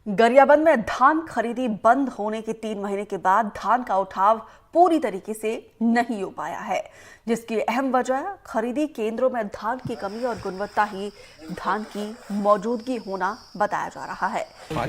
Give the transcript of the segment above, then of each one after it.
गरियाबंद में धान खरीदी बंद होने के 3 महीने के बाद धान का उठाव पूरी तरीके से नहीं हो पाया है, जिसकी अहम वजह खरीदी केंद्रों में धान की कमी और गुणवत्ता ही धान की मौजूदगी होना बताया जा रहा है।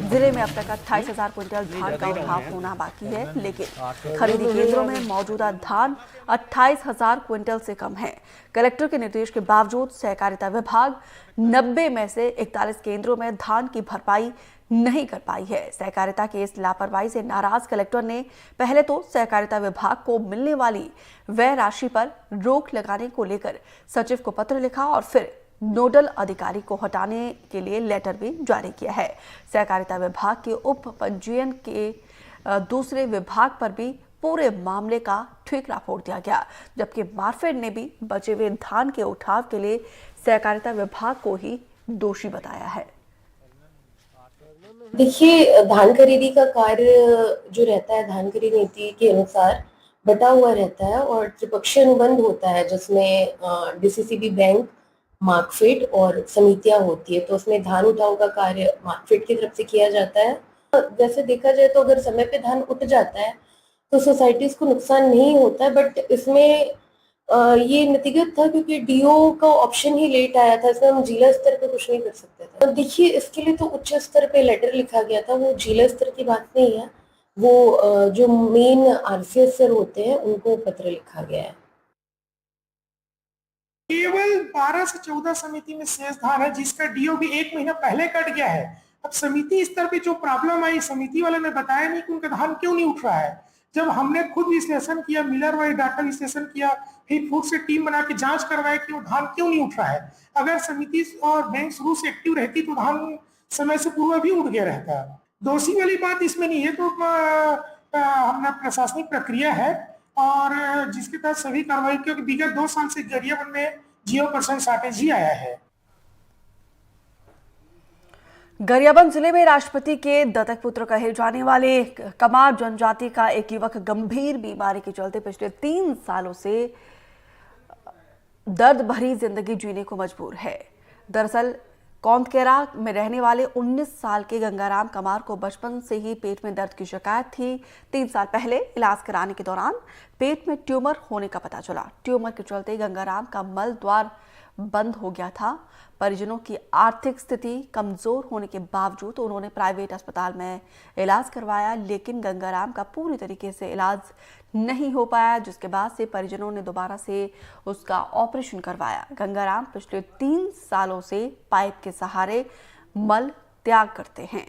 जिले में अब तक 28,000 क्विंटल धान का उठाव होना बाकी है, लेकिन खरीदी केंद्रों में मौजूदा धान 28,000 क्विंटल से कम है। कलेक्टर के निर्देश के बावजूद सहकारिता विभाग 90 में से 41 केंद्रों में धान की भरपाई नहीं कर पाई है। सहकारिता की इस लापरवाही से नाराज कलेक्टर ने पहले तो सहकारिता विभाग को मिलने वाली व्यय राशि पर रोक लगाने को लेकर सचिव को पत्र लिखा और फिर नोडल अधिकारी को हटाने के लिए लेटर भी जारी किया है। सहकारिता विभाग के उप पंजीयन के दूसरे विभाग पर भी पूरे मामले का ठिकरा फोड़ दिया गया, जबकि मार्केट ने भी बचे हुए धान के उठाव के लिए सहकारिता विभाग को ही दोषी बताया है। देखिए, धान खरीदी का कार्य जो रहता है धान खरीद नीति के अनुसार बटा हुआ रहता है और त्रिपक्षीय अनुबंध होता है, जिसमें डीसीसीबी बैंक, मार्कफेड और समितियां होती है। तो उसमें धान उठाव का कार्य मार्कफेड की तरफ से किया जाता है। वैसे देखा जाए तो अगर समय पे धान उठ जाता है तो सोसाइटीज को नुकसान नहीं होता है, बट इसमें ये नतीजत था क्योंकि डीओ का ऑप्शन ही लेट आया था, इसमें हम जिला स्तर पे कुछ नहीं कर सकते थे। तो देखिए, इसके लिए तो उच्च स्तर पे लेटर लिखा गया था, वो जिला स्तर की बात नहीं है, वो जो मेन आरसीएस सर होते हैं उनको पत्र लिखा गया है। केवल 12 से 14 समिति में शेष धान है, जिसका डीओ भी 1 महीना पहले कट गया है। अब समिति स्तर पे जो प्रॉब्लम आई, समिति वाले ने बताया नहीं कि उनका धान क्यों नहीं उठ रहा है। जब हमने खुद विश्लेषण किया, मिलर वाइज डाटा विश्लेषण किया, फिर फूड से टीम बना के जांच करवाया कि वो धान क्यों नहीं उठ रहा है। अगर समिति और बैंक शुरू से एक्टिव रहती तो धान समय से पूर्व भी उठ गया रहता। दोषी वाली बात इसमें नहीं है, तो हमने प्रशासनिक प्रक्रिया है और जिसके तहत सभी कार्रवाई, क्योंकि विगत 2 साल से गरियाबंद में 0% शॉर्टेज ही आया है। गरियाबंद जिले में राष्ट्रपति के दत्तक पुत्र कहे जाने वाले कमार जनजाति का एक युवक गंभीर बीमारी के चलते पिछले 3 सालों से दर्द भरी जिंदगी जीने को मजबूर है। दरअसल कौंदकेरा में रहने वाले 19 साल के गंगाराम कमार को बचपन से ही पेट में दर्द की शिकायत थी। 3 साल पहले इलाज कराने के दौरान पेट में ट्यूमर होने का पता चला। ट्यूमर के चलते गंगाराम का मल द्वार बंद हो गया था। परिजनों की आर्थिक स्थिति कमजोर होने के बावजूद उन्होंने प्राइवेट अस्पताल में इलाज करवाया, लेकिन गंगाराम का पूरी तरीके से इलाज नहीं हो पाया, जिसके बाद से परिजनों ने दोबारा से उसका ऑपरेशन करवाया। गंगाराम पिछले 3 सालों से पाइप के सहारे मल त्याग करते हैं।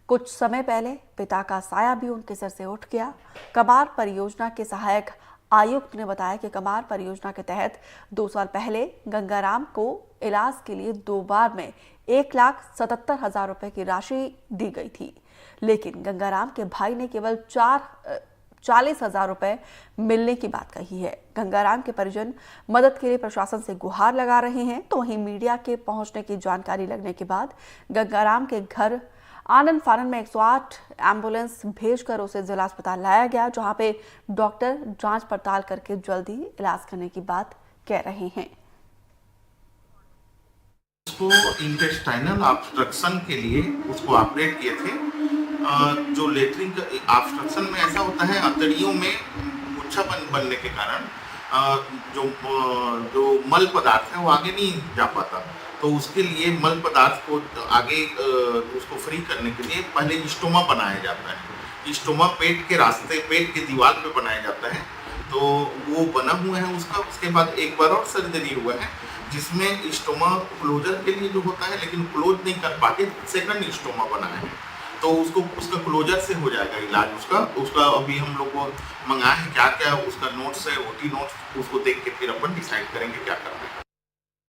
कुछ समय पहले पिता का साया भी उनके सर से उठ गया। कमार परियोजना के सहायक आयुक्त ने बताया कि कमार परियोजना के तहत 2 साल पहले गंगाराम को इलाज के लिए 2 बार में 1,77,000 रुपए की राशि दी गई थी, लेकिन गंगाराम के भाई ने केवल 40,000 रुपए मिलने की बात कही है। गंगाराम के परिजन मदद के लिए प्रशासन से गुहार लगा रहे हैं, तो वहीं मीडिया के पहुंचने की जानकारी लगने के बाद गंगाराम के घर आनंद फानन में 108 एम्बुलेंस भेजकर उसे जिला अस्पताल लाया गया, जहां पे डॉक्टर जांच पड़ताल करके जल्दी इलाज करने की बात कह रहे हैं। उसको इंटेस्टाइनल ऑब्स्ट्रक्शन के लिए उसको ऑपरेट किए थे। जो लेटरिन का ऑब्स्ट्रक्शन में ऐसा होता है, अतड़ियों में गुच्छा बनने के कारण जो मल पदार्थ है वो आगे नहीं जा पाता। तो उसके लिए मल पदार्थ को आगे उसको फ्री करने के लिए पहले स्टोमा बनाया जाता है। स्टोमा पेट के रास्ते, पेट की दीवार पे बनाया जाता है, तो वो बना हुआ है उसका। उसके बाद एक बार और सर्जरी हुआ है, जिसमें स्टोमा क्लोजर के लिए जो होता है, लेकिन क्लोज नहीं कर पाते, सेकंड स्टोमा बना है, तो उसका क्लोजर से हो जाएगा इलाज उसका अभी हम लोग को मंगाया है। क्या क्या उसका नोट्स है, ओटी नोट्स, उसको देख के फिर अपन डिसाइड करेंगे क्या करना है।